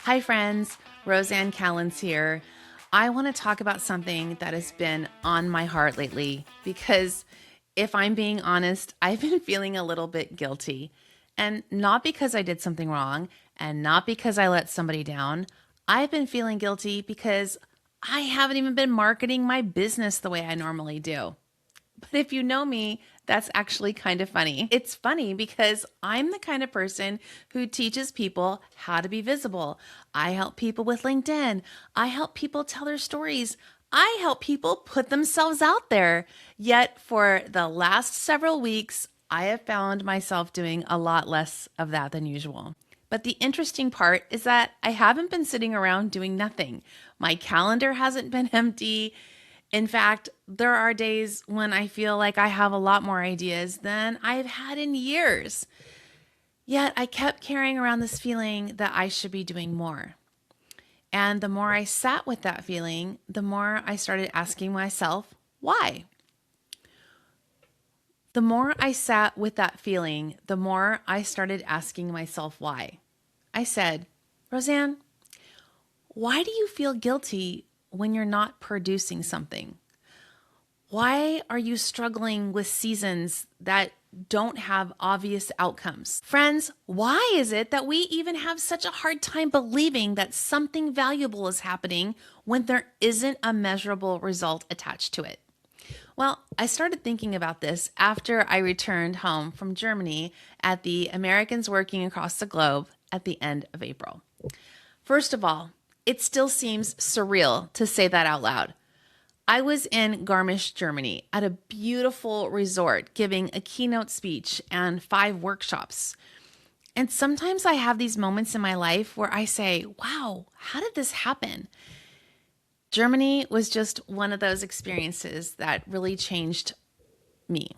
Hi friends, Rosanne Callens here. I want to talk about something that has been on my heart lately because if I'm being honest, I've been feeling a little bit guilty. And not because I did something wrong and not because I let somebody down. I've been feeling guilty because I haven't even been marketing my business the way I normally do. But if you know me, that's actually kind of funny. It's funny because I'm the kind of person who teaches people how to be visible. I help people with LinkedIn. I help people tell their stories. I help people put themselves out there. Yet for the last several weeks, I have found myself doing a lot less of that than usual. But the interesting part is that I haven't been sitting around doing nothing. My calendar hasn't been empty. In fact, there are days when I feel like I have a lot more ideas than I've had in years. Yet I kept carrying around this feeling that I should be doing more. And the more I sat with that feeling, the more I started asking myself, why? The more I sat with that feeling, the more I started asking myself why. I said, Rosanne, why do you feel guilty when you're not producing something? Why are you struggling with seasons that don't have obvious outcomes? Friends, why is it that we even have such a hard time believing that something valuable is happening when there isn't a measurable result attached to it? Well, I started thinking about this after I returned home from Germany at the Americans Working Across the Globe at the end of April. First of all, it still seems surreal to say that out loud. I was in Garmisch, Germany, at a beautiful resort giving a keynote speech and 5 workshops. And sometimes I have these moments in my life where I say, wow, how did this happen? Germany was just one of those experiences that really changed me.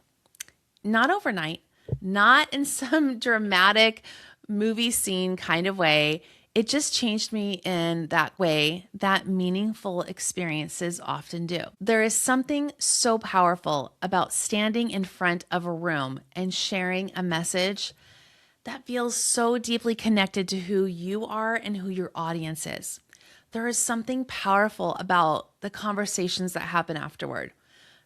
Not overnight, not in some dramatic movie scene kind of way. It just changed me in that way that meaningful experiences often do. There is something so powerful about standing in front of a room and sharing a message that feels so deeply connected to who you are and who your audience is. There is something powerful about the conversations that happen afterward,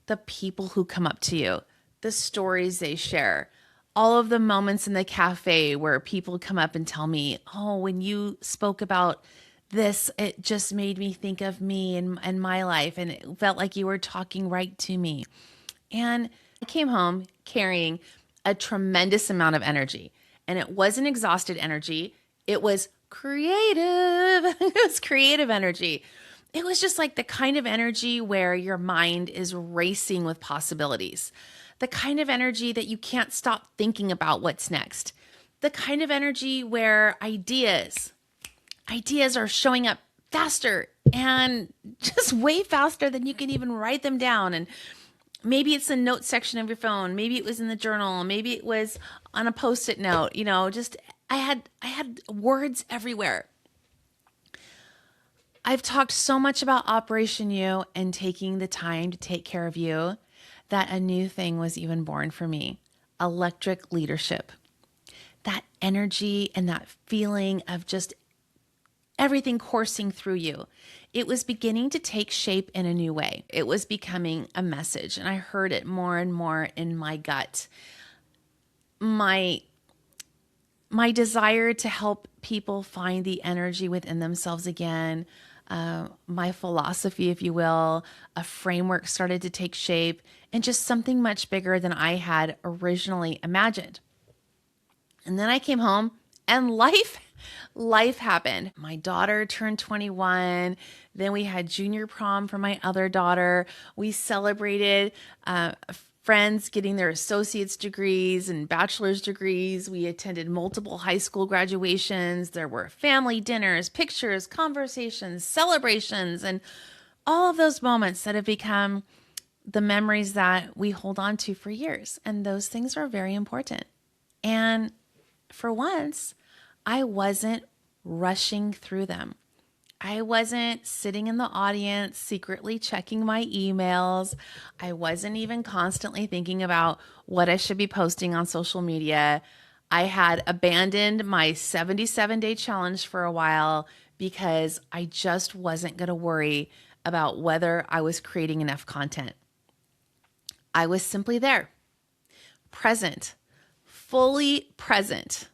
the people who come up to you, the stories they share, all of the moments in the cafe where people come up and tell me, oh, when you spoke about this, it just made me think of me and my life. And it felt like you were talking right to me. And I came home carrying a tremendous amount of energy. And it wasn't exhausted energy. It was creative. It was creative energy. It was just like the kind of energy where your mind is racing with possibilities. The kind of energy that you can't stop thinking about what's next. The kind of energy where ideas are showing up faster and just way faster than you can even write them down. And maybe it's the note section of your phone. Maybe it was in the journal. Maybe it was on a Post-it note. Just I had words everywhere. I've talked so much about Operation You and taking the time to take care of you that a new thing was even born for me: electric leadership. That energy and that feeling of just everything coursing through you. It was beginning to take shape in a new way. It was becoming a message, and I heard it more and more in my gut. My desire to help people find the energy within themselves again, my philosophy, if you will, a framework started to take shape, and just something much bigger than I had originally imagined. And then I came home and life happened. My daughter turned 21. Then we had junior prom for my other daughter. We celebrated friends getting their associate's degrees and bachelor's degrees. We attended multiple high school graduations. There were family dinners, pictures, conversations, celebrations, and all of those moments that have become the memories that we hold on to for years. And those things are very important. And for once, I wasn't rushing through them. I wasn't sitting in the audience secretly checking my emails. I wasn't even constantly thinking about what I should be posting on social media. I had abandoned my 77-day challenge for a while because I just wasn't going to worry about whether I was creating enough content. I was simply there, present, fully present.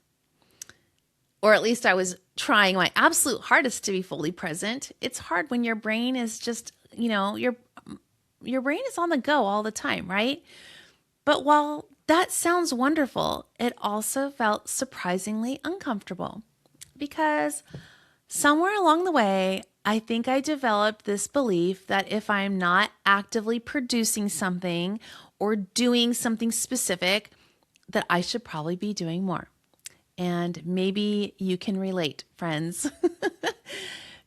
Or at least I was trying my absolute hardest to be fully present. It's hard when your brain is just, your brain is on the go all the time, right? But while that sounds wonderful, it also felt surprisingly uncomfortable because somewhere along the way, I think I developed this belief that if I'm not actively producing something or doing something specific, that I should probably be doing more. And maybe you can relate, friends.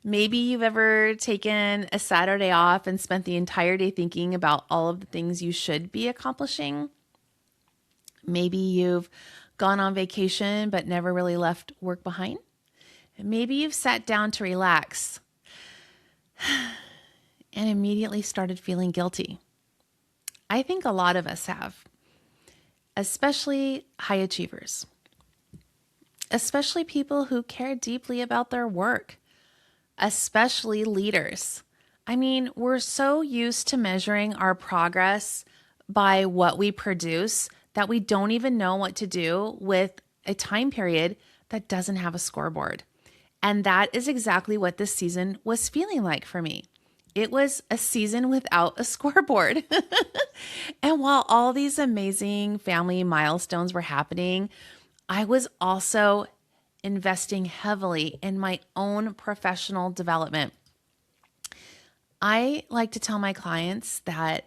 Maybe you've ever taken a Saturday off and spent the entire day thinking about all of the things you should be accomplishing. Maybe you've gone on vacation but never really left work behind. Maybe you've sat down to relax and immediately started feeling guilty. I think a lot of us have, especially high achievers, especially people who care deeply about their work, especially leaders. I mean, we're so used to measuring our progress by what we produce that we don't even know what to do with a time period that doesn't have a scoreboard. And that is exactly what this season was feeling like for me. It was a season without a scoreboard. And while all these amazing family milestones were happening, I was also investing heavily in my own professional development. I like to tell my clients that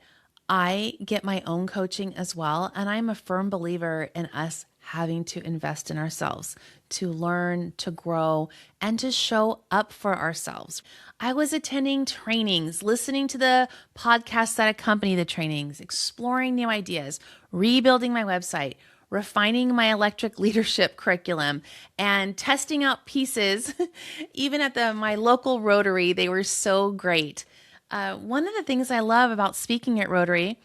I get my own coaching as well, and I'm a firm believer in us having to invest in ourselves, to learn, to grow, and to show up for ourselves. I was attending trainings, listening to the podcasts that accompany the trainings, exploring new ideas, rebuilding my website, refining my electric leadership curriculum, and testing out pieces. Even at my local Rotary, they were so great. One of the things I love about speaking at Rotary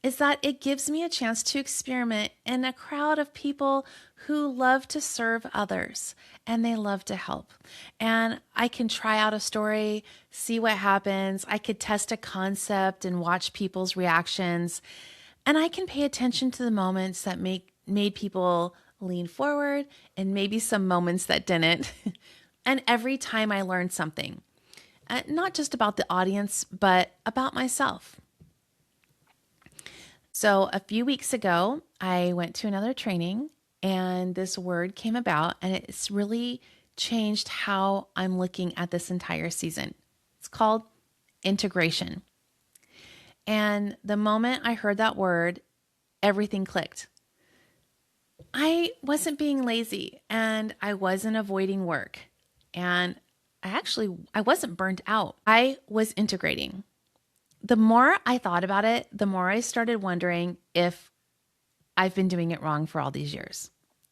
is that it gives me a chance to experiment in a crowd of people who love to serve others and they love to help. And I can try out a story, see what happens. I could test a concept and watch people's reactions. And I can pay attention to the moments that made people lean forward and maybe some moments that didn't. And every time I learned something, not just about the audience, but about myself. So a few weeks ago, I went to another training and this word came about and it's really changed how I'm looking at this entire season. It's called integration. And the moment I heard that word, everything clicked. I wasn't being lazy and I wasn't avoiding work. And I wasn't burnt out. I was integrating. The more I thought about it, the more I started wondering if I've been doing it wrong for all these years.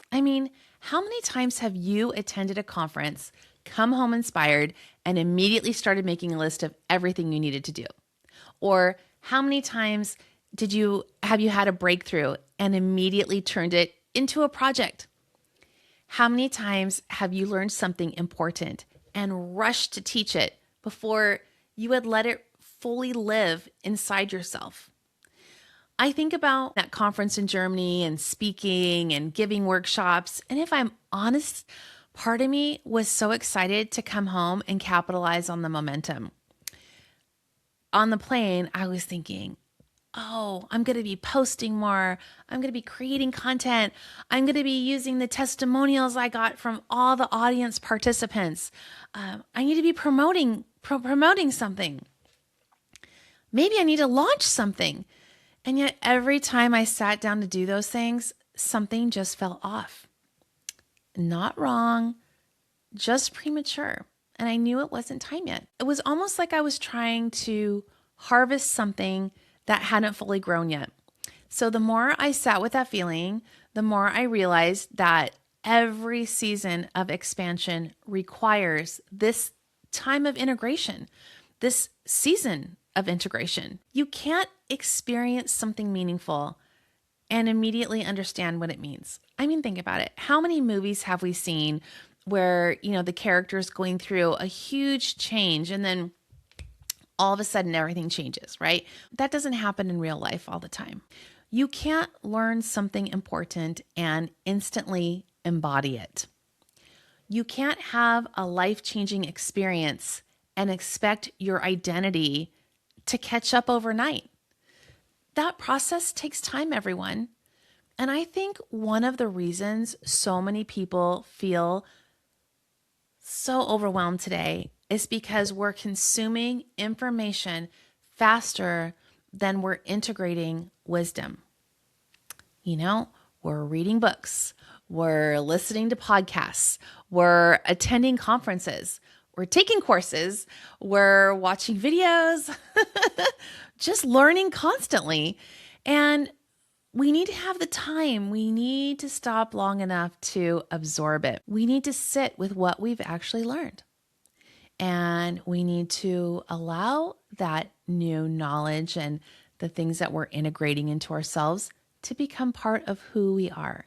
I mean, how many times have you attended a conference, come home inspired, and immediately started making a list of everything you needed to do? Or how many times have you had a breakthrough and immediately turned it into a project? How many times have you learned something important and rushed to teach it before you had let it fully live inside yourself? I think about that conference in Germany and speaking and giving workshops. And if I'm honest, part of me was so excited to come home and capitalize on the momentum. On the plane, I was thinking, oh, I'm going to be posting more. I'm going to be creating content. I'm going to be using the testimonials I got from all the audience participants. I need to be promoting something. Maybe I need to launch something. And yet every time I sat down to do those things, something just fell off. Not wrong, just premature. And I knew it wasn't time yet. It was almost like I was trying to harvest something that hadn't fully grown yet. So the more I sat with that feeling, the more I realized that every season of expansion requires this time of integration, this season of integration. You can't experience something meaningful and immediately understand what it means. I mean, think about it. How many movies have we seen where, the character is going through a huge change and then all of a sudden everything changes, right? That doesn't happen in real life all the time. You can't learn something important and instantly embody it. You can't have a life-changing experience and expect your identity to catch up overnight. That process takes time, everyone. And I think one of the reasons so many people feel so overwhelmed today is because we're consuming information faster than we're integrating wisdom. We're reading books, we're listening to podcasts, we're attending conferences, we're taking courses, we're watching videos, just learning constantly. And we need to have the time. We need to stop long enough to absorb it. We need to sit with what we've actually learned. And we need to allow that new knowledge and the things that we're integrating into ourselves to become part of who we are.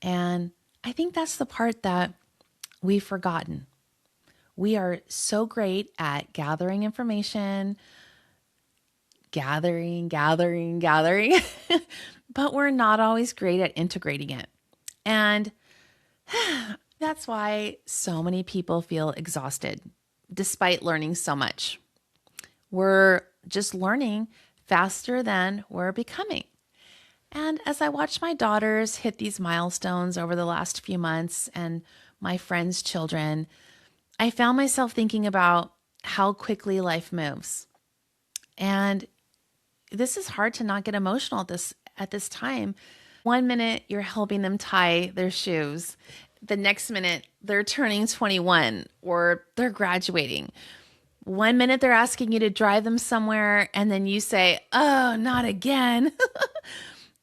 And I think that's the part that we've forgotten. We are so great at gathering information, gathering, but we're not always great at integrating it. And that's why so many people feel exhausted despite learning so much. We're just learning faster than we're becoming. And as I watch my daughters hit these milestones over the last few months and my friends' children, I found myself thinking about how quickly life moves. And this is hard to not get emotional at this time. One minute you're helping them tie their shoes. The next minute they're turning 21 or they're graduating. One minute they're asking you to drive them somewhere and then you say, "Oh, not again."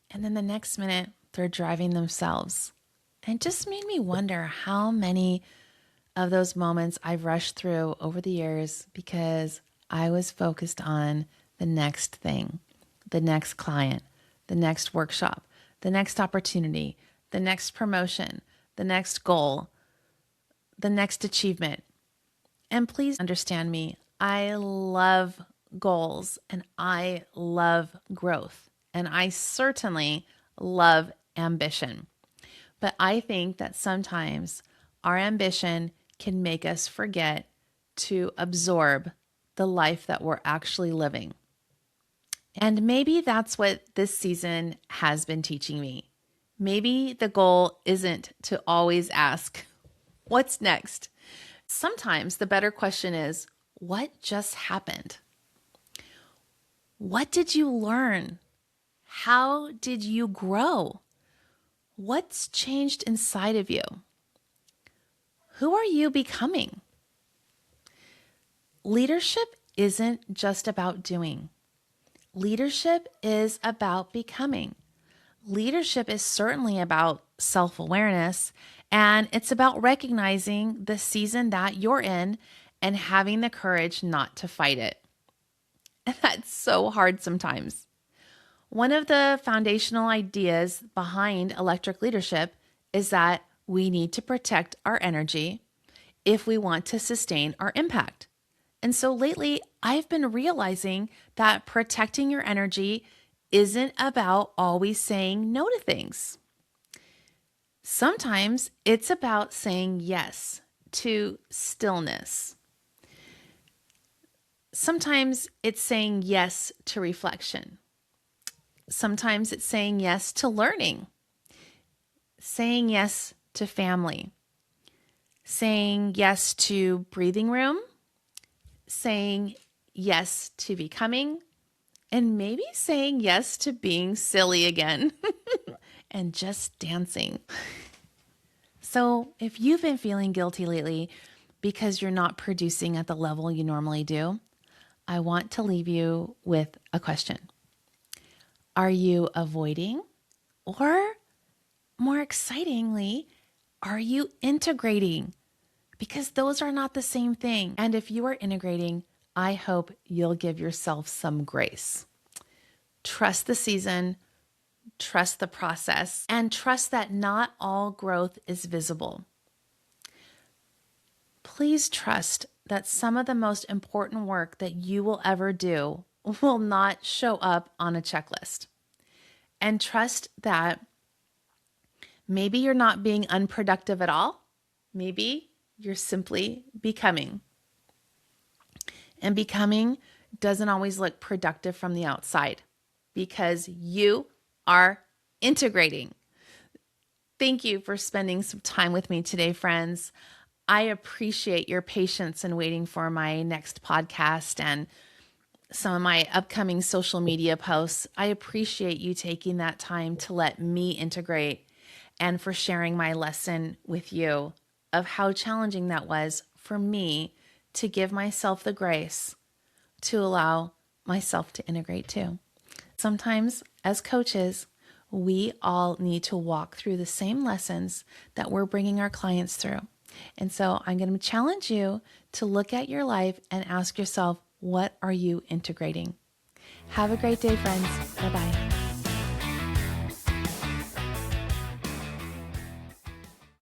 And then the next minute they're driving themselves. And it just made me wonder how many of those moments I've rushed through over the years because I was focused on the next thing, the next client, the next workshop, the next opportunity, the next promotion, the next goal, the next achievement. And please understand me, I love goals and I love growth and I certainly love ambition. But I think that sometimes our ambition can make us forget to absorb the life that we're actually living. And maybe that's what this season has been teaching me. Maybe the goal isn't to always ask, what's next? Sometimes the better question is, what just happened? What did you learn? How did you grow? What's changed inside of you? Who are you becoming? Leadership isn't just about doing. Leadership is about becoming. Leadership is certainly about self-awareness, and it's about recognizing the season that you're in and having the courage not to fight it. And that's so hard sometimes. One of the foundational ideas behind electric leadership is that we need to protect our energy if we want to sustain our impact. And so lately, I've been realizing that protecting your energy isn't about always saying no to things. Sometimes it's about saying yes to stillness. Sometimes it's saying yes to reflection. Sometimes it's saying yes to learning, saying yes to family, saying yes to breathing room, saying yes to becoming, and maybe saying yes to being silly again and just dancing. So if you've been feeling guilty lately because you're not producing at the level you normally do, I want to leave you with a question. Are you avoiding? Or more excitingly, are you integrating? Because those are not the same thing. And if you are integrating, I hope you'll give yourself some grace. Trust the season, trust the process, and trust that not all growth is visible. Please trust that some of the most important work that you will ever do will not show up on a checklist. And trust that maybe you're not being unproductive at all. Maybe you're simply becoming. And becoming doesn't always look productive from the outside because you are integrating. Thank you for spending some time with me today, friends. I appreciate your patience in waiting for my next podcast and some of my upcoming social media posts. I appreciate you taking that time to let me integrate and for sharing my lesson with you of how challenging that was for me to give myself the grace to allow myself to integrate too. Sometimes as coaches, we all need to walk through the same lessons that we're bringing our clients through. And so I'm going to challenge you to look at your life and ask yourself, what are you integrating? Have a great day, friends. Bye-bye.